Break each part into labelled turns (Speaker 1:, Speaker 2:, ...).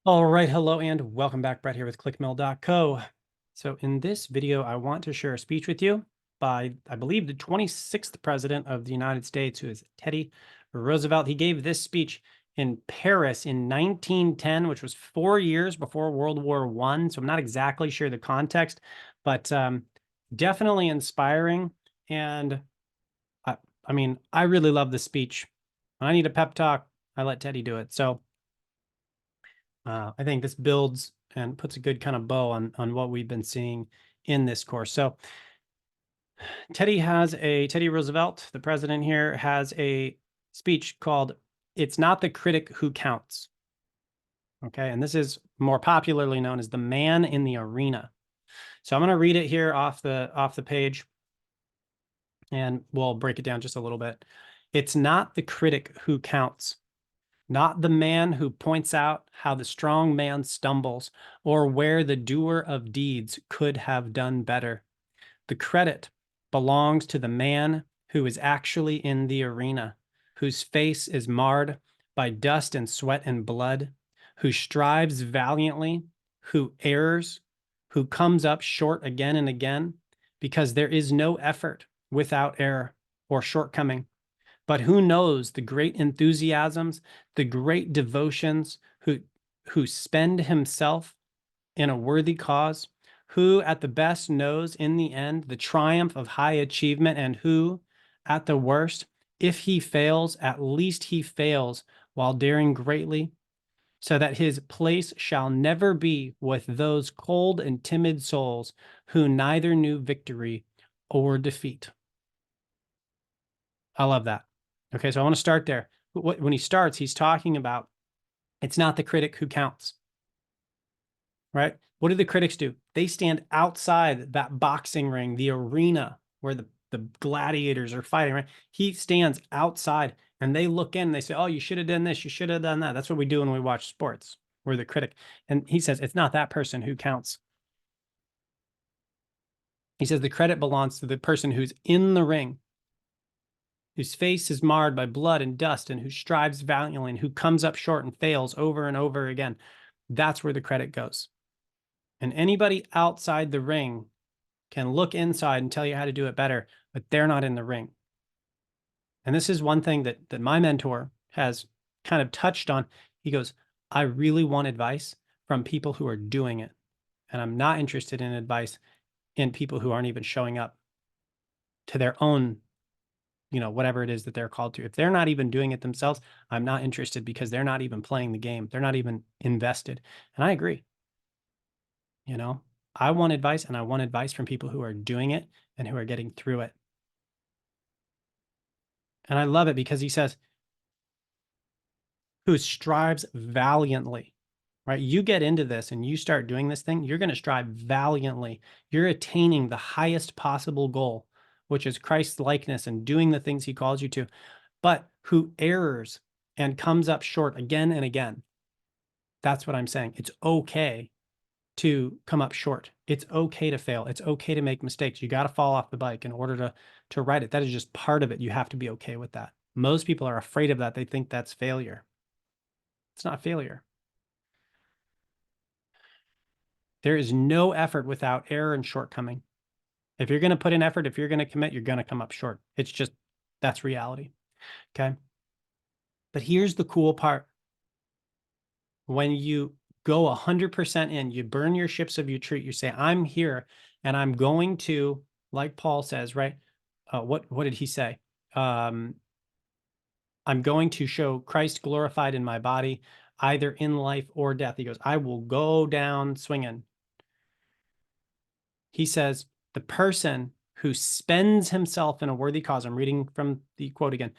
Speaker 1: All right, hello and welcome back. Brett here with clickmill.co. So in this video, I want to share a speech with you by, I believe, the 26th president of the United States, who is Teddy Roosevelt. He gave this speech in Paris in 1910, which was 4 years before World War I. So I'm not exactly sure the context, but definitely inspiring. And I mean, I really love the speech. When I need a pep talk, I let Teddy do it. So I think this builds and puts a good kind of bow on what we've been seeing in this course. So Teddy Roosevelt, the president here, has a speech called "It's Not the Critic Who Counts." Okay, and this is more popularly known as the man in the arena. So I'm going to read it here off the page, and we'll break it down just a little bit. It's not the critic who counts, not the man who points out how the strong man stumbles or where the doer of deeds could have done better. The credit belongs to the man who is actually in the arena, whose face is marred by dust and sweat and blood, who strives valiantly, who errs, who comes up short again and again, because there is no effort without error or shortcoming. But who knows the great enthusiasms, the great devotions, who spend himself in a worthy cause, who at the best knows in the end the triumph of high achievement, and who, at the worst, if he fails, at least he fails while daring greatly, so that his place shall never be with those cold and timid souls who neither knew victory or defeat. I love that. Okay, so I want to start there. When he starts, he's talking about it's not the critic who counts, right? What do the critics do? They stand outside that boxing ring, the arena where the gladiators are fighting, right? He stands outside and they look in and they say, oh, you should have done this, you should have done that. That's what we do when we watch sports. We're the critic. And he says, it's not that person who counts. He says the credit belongs to the person who's in the ring, whose face is marred by blood and dust, and who strives valiantly, and who comes up short and fails over and over again. That's where the credit goes. And anybody outside the ring can look inside and tell you how to do it better, but they're not in the ring. And this is one thing that my mentor has kind of touched on. He goes, I really want advice from people who are doing it. And I'm not interested in advice in people who aren't even showing up to their own, whatever it is that they're called to. If they're not even doing it themselves, I'm not interested because they're not even playing the game. They're not even invested. And I agree. I want advice, and I want advice from people who are doing it and who are getting through it. And I love it because he says, who strives valiantly, right? You get into this and you start doing this thing, you're going to strive valiantly. You're attaining the highest possible goal, which is Christ's likeness and doing the things he calls you to, but who errs and comes up short again and again. That's what I'm saying. It's okay to come up short. It's okay to fail. It's okay to make mistakes. You got to fall off the bike in order to ride it. That is just part of it. You have to be okay with that. Most people are afraid of that. They think that's failure. It's not failure. There is no effort without error and shortcoming. If you're going to put in effort, if you're going to commit, you're going to come up short. It's just, that's reality. Okay. But here's the cool part. When you go 100% in, you burn your ships of retreat, you say, I'm here and I'm going to, like Paul says, right? What did he say? I'm going to show Christ glorified in my body, either in life or death. He goes, I will go down swinging. He says, the person who spends himself in a worthy cause, I'm reading from the quote again.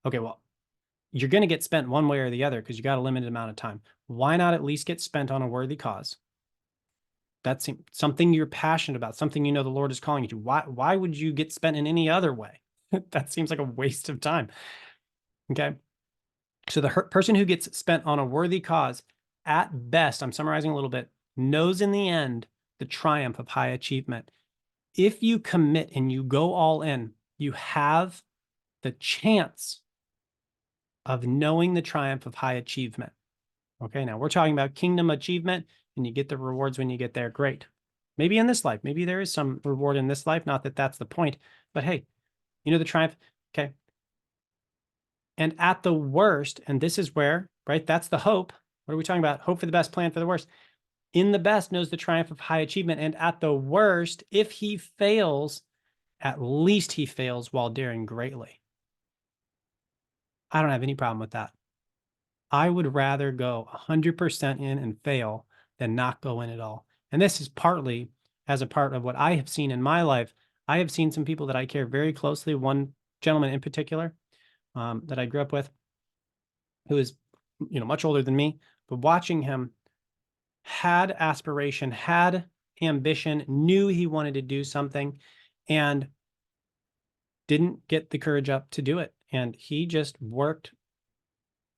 Speaker 1: Okay, well, you're going to get spent one way or the other because you got a limited amount of time. Why not at least get spent on a worthy cause? That's something you're passionate about, something you know the Lord is calling you to. Why would you get spent in any other way? That seems like a waste of time. Okay. So the person who gets spent on a worthy cause, at best, I'm summarizing a little bit, knows in the end the triumph of high achievement. If you commit and you go all in, you have the chance of knowing the triumph of high achievement. Okay, now we're talking about kingdom achievement, and you get the rewards when you get there. Great. Maybe in this life, maybe there is some reward in this life. Not that that's the point, but hey, you know the triumph. Okay. And at the worst, and this is where, right, that's the hope. What are we talking about? Hope for the best, plan for the worst. In the best knows the triumph of high achievement. And at the worst, if he fails, at least he fails while daring greatly. I don't have any problem with that. I would rather go 100% in and fail than not go in at all. And this is partly as a part of what I have seen in my life. I have seen some people that I care very closely. One gentleman in particular that I grew up with, who is, much older than me, but watching him, had aspiration, had ambition, knew he wanted to do something, and didn't get the courage up to do it. And he just worked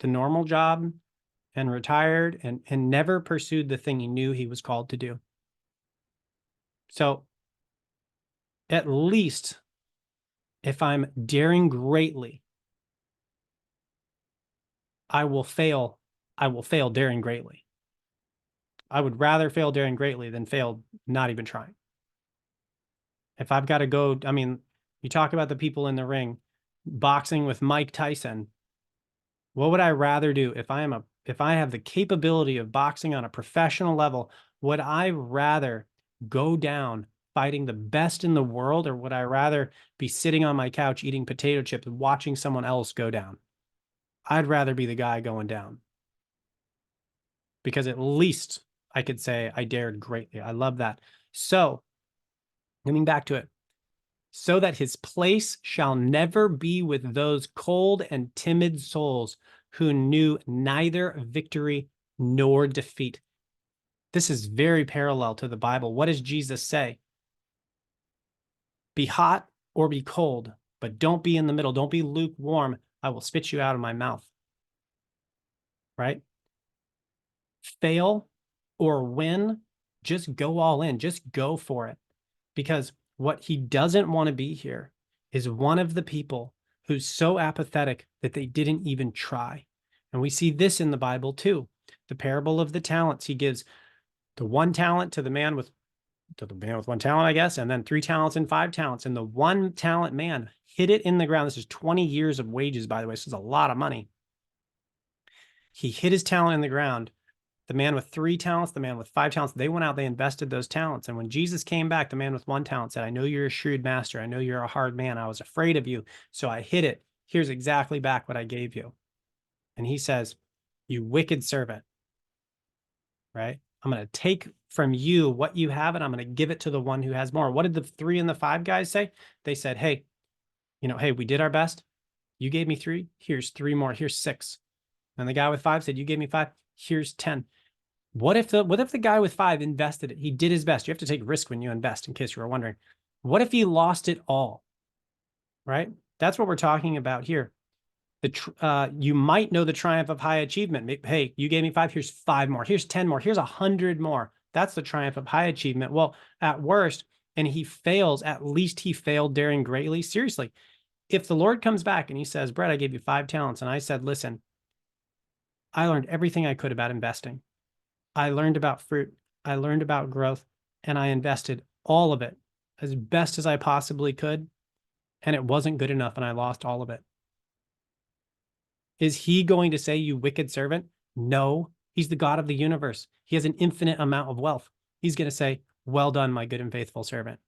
Speaker 1: the normal job and retired and never pursued the thing he knew he was called to do. So at least if I'm daring greatly, I will fail daring greatly. I would rather fail daring greatly than fail not even trying. If I've got to go, I mean, you talk about the people in the ring, boxing with Mike Tyson. What would I rather do if I have the capability of boxing on a professional level? Would I rather go down fighting the best in the world, or would I rather be sitting on my couch eating potato chips and watching someone else go down? I'd rather be the guy going down, because at least I could say I dared greatly. I love that. So, coming back to it, so that his place shall never be with those cold and timid souls who knew neither victory nor defeat. This is very parallel to the Bible. What does Jesus say? Be hot or be cold, but don't be in the middle. Don't be lukewarm. I will spit you out of my mouth. Right? Fail or win, just go all in. Just go for it. Because what he doesn't want to be here is one of the people who's so apathetic that they didn't even try. And we see this in the Bible too. The parable of the talents. He gives the one talent to the man with one talent, I guess, and then 3 talents and 5 talents. And the 1 talent man hid it in the ground. This is 20 years of wages, by the way. So it's a lot of money. He hid his talent in the ground. The man with 3 talents, the man with 5 talents, they went out, they invested those talents. And when Jesus came back, the man with 1 talent said, I know you're a shrewd master. I know you're a hard man. I was afraid of you, so I hid it. Here's exactly back what I gave you. And he says, you wicked servant, right? I'm going to take from you what you have, and I'm going to give it to the one who has more. What did the 3 and the 5 guys say? They said, hey, hey, we did our best. You gave me 3. Here's 3 more. Here's 6. And the guy with 5 said, you gave me 5. Here's 10. What if the guy with 5 invested it? He did his best. You have to take risk when you invest, in case you were wondering. What if he lost it all? Right? That's what we're talking about here. You might know the triumph of high achievement. Hey, you gave me 5. Here's 5 more. Here's 10 more. Here's 100 more. That's the triumph of high achievement. Well, at worst, and he fails, at least he failed daring greatly. Seriously, if the Lord comes back and he says, Brett, I gave you 5 talents, and I said, listen, I learned everything I could about investing. I learned about fruit. I learned about growth, and I invested all of it as best as I possibly could. And it wasn't good enough, and I lost all of it. Is he going to say, you wicked servant? No, he's the God of the universe. He has an infinite amount of wealth. He's going to say, well done, my good and faithful servant.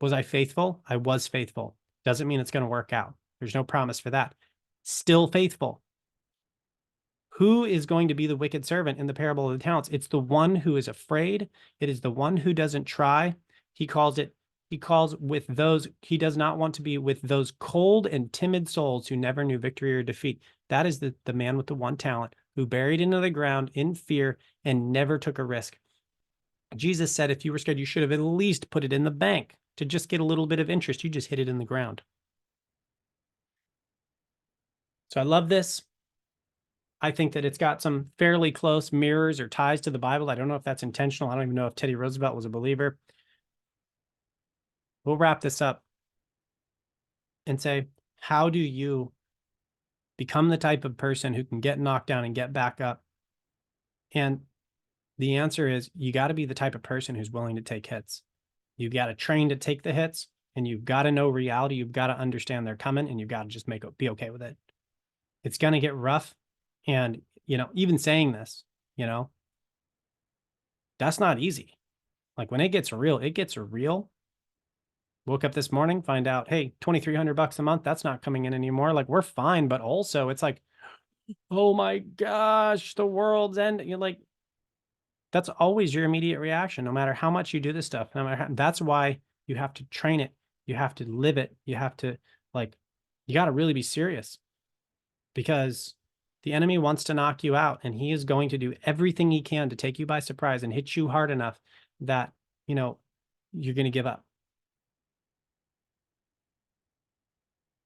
Speaker 1: Was I faithful? I was faithful. Doesn't mean it's going to work out. There's no promise for that. Still faithful. Who is going to be the wicked servant in the parable of the talents? It's the one who is afraid. It is the one who doesn't try. He calls with those, he does not want to be with those cold and timid souls who never knew victory or defeat. That is the man with the 1 talent who buried into the ground in fear and never took a risk. Jesus said, if you were scared, you should have at least put it in the bank to just get a little bit of interest. You just hid it in the ground. So I love this. I think that it's got some fairly close mirrors or ties to the Bible. I don't know if that's intentional. I don't even know if Teddy Roosevelt was a believer. We'll wrap this up and say, how do you become the type of person who can get knocked down and get back up And the answer is you got to be the type of person who's willing to take hits. You got to train to take the hits, and you've got to know reality. You've got to understand they're coming, and you've got to just be okay with it. It's going to get rough. And, even saying this, that's not easy. Like when it gets real, it gets real. Woke up this morning, find out, hey, $2,300 a month, that's not coming in anymore. Like we're fine. But also it's like, oh my gosh, the world's end. You're like, that's always your immediate reaction, no matter how much you do this stuff. No matter that's why you have to train it. You have to live it. You have to you got to really be serious, because the enemy wants to knock you out, and he is going to do everything he can to take you by surprise and hit you hard enough that, you're going to give up.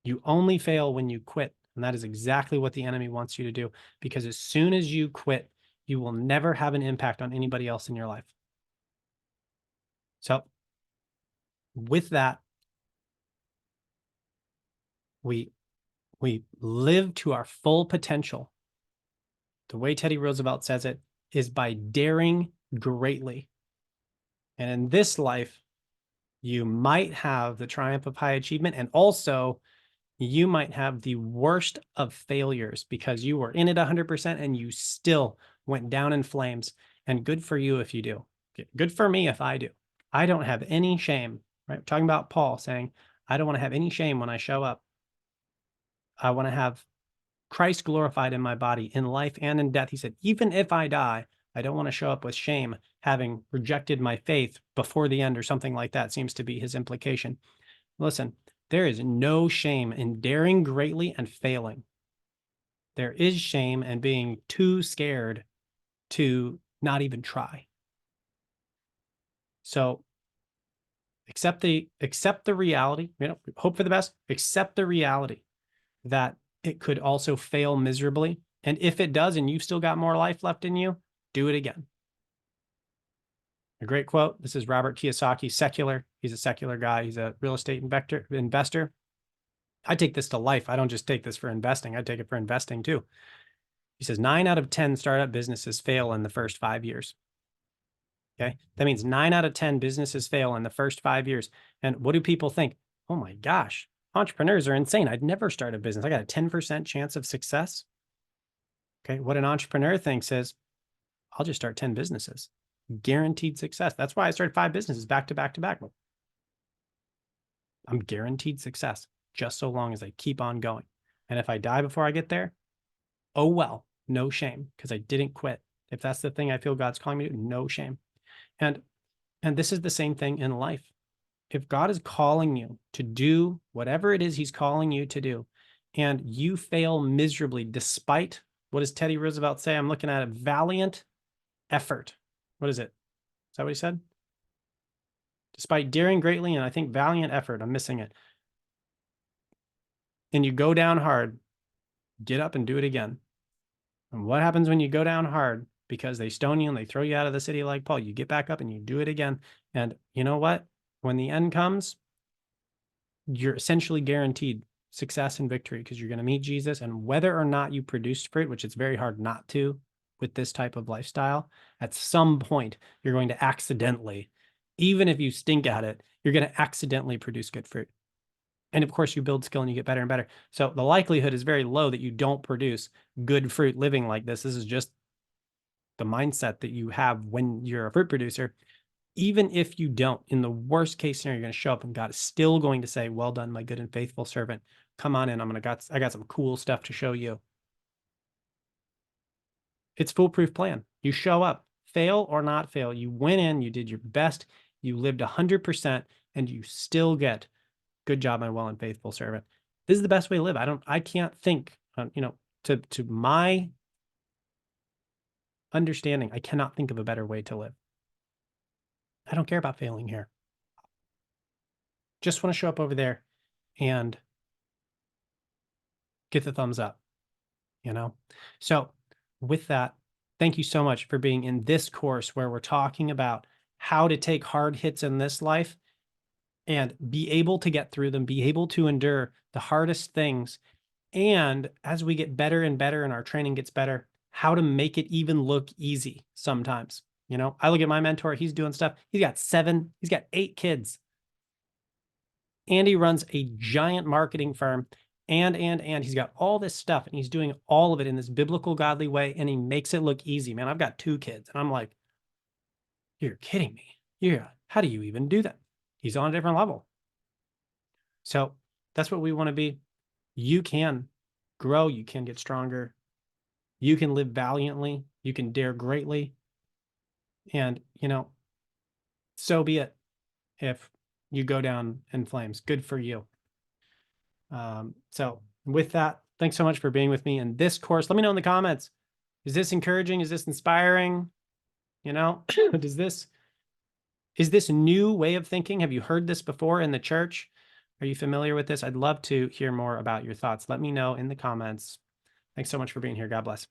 Speaker 1: You only fail when you quit. And that is exactly what the enemy wants you to do, because as soon as you quit, you will never have an impact on anybody else in your life. So with that, we live to our full potential. The way Teddy Roosevelt says it is by daring greatly. And in this life, you might have the triumph of high achievement, and also you might have the worst of failures, because you were in it 100% and you still went down in flames. And good for you if you do. Good for me if I do. I don't have any shame, right? Talking about Paul saying, I don't want to have any shame when I show up. I want to have Christ glorified in my body, in life and in death. He said, even if I die, I don't want to show up with shame, having rejected my faith before the end, or something like that seems to be his implication. Listen, there is no shame in daring greatly and failing. There is shame in being too scared to not even try. So accept the reality, hope for the best, accept the reality that it could also fail miserably. And if it does, and you've still got more life left in you, do it again. A great quote. This is Robert Kiyosaki, secular. He's a secular guy. He's a real estate investor. I take this to life. I don't just take this for investing. I take it for investing too. He says 9 out of 10 startup businesses fail in the first 5 years. Okay. That means 9 out of 10 businesses fail in the first 5 years. And what do people think? Oh my gosh, entrepreneurs are insane. I'd never start a business. I got a 10% chance of success. Okay. What an entrepreneur thinks is, I'll just start 10 businesses. Guaranteed success. That's why I started 5 businesses back to back to back. I'm guaranteed success, just so long as I keep on going. And if I die before I get there, oh well, no shame, because I didn't quit. If that's the thing I feel God's calling me to, no shame. And this is the same thing in life. If God is calling you to do whatever it is he's calling you to do, and you fail miserably, despite, what does Teddy Roosevelt say? I'm looking at a valiant effort. What is it? Is that what he said? Despite daring greatly, and I think valiant effort, I'm missing it. And you go down hard, get up and do it again. And what happens when you go down hard? Because they stone you and they throw you out of the city like Paul, you get back up and you do it again. And you know what? When the end comes, you're essentially guaranteed success and victory, because you're going to meet Jesus. And whether or not you produced fruit, which it's very hard not to with this type of lifestyle, at some point, you're going to accidentally, even if you stink at it, you're going to accidentally produce good fruit. And of course, you build skill and you get better and better. So the likelihood is very low that you don't produce good fruit living like this. This is just the mindset that you have when you're a fruit producer. Even if you don't, in the worst case scenario, you're going to show up and God is still going to say, well done, my good and faithful servant. Come on in. I got some cool stuff to show you. It's foolproof plan. You show up, fail or not fail. You went in, you did your best, you lived 100%, and you still get good job, my well and faithful servant. This is the best way to live. I can't think, to my understanding, I cannot think of a better way to live. I don't care about failing here. Just want to show up over there and get the thumbs up, So with that, thank you so much for being in this course where we're talking about how to take hard hits in this life and be able to get through them, be able to endure the hardest things. And as we get better and better and our training gets better, how to make it even look easy sometimes. You know, I look at my mentor, he's doing stuff. He's got 8 kids. And he runs a giant marketing firm. And he's got all this stuff and he's doing all of it in this biblical, godly way. And he makes it look easy, man. I've got 2 kids and I'm like, you're kidding me. Yeah. How do you even do that? He's on a different level. So that's what we want to be. You can grow. You can get stronger. You can live valiantly. You can dare greatly. And, you know, so be it if you go down in flames. Good for you. So with that, thanks so much for being with me in this course. Let me know in the comments. Is this encouraging? Is this inspiring? You know, is this new way of thinking? Have you heard this before in the church? Are you familiar with this? I'd love to hear more about your thoughts. Let me know in the comments. Thanks so much for being here. God bless.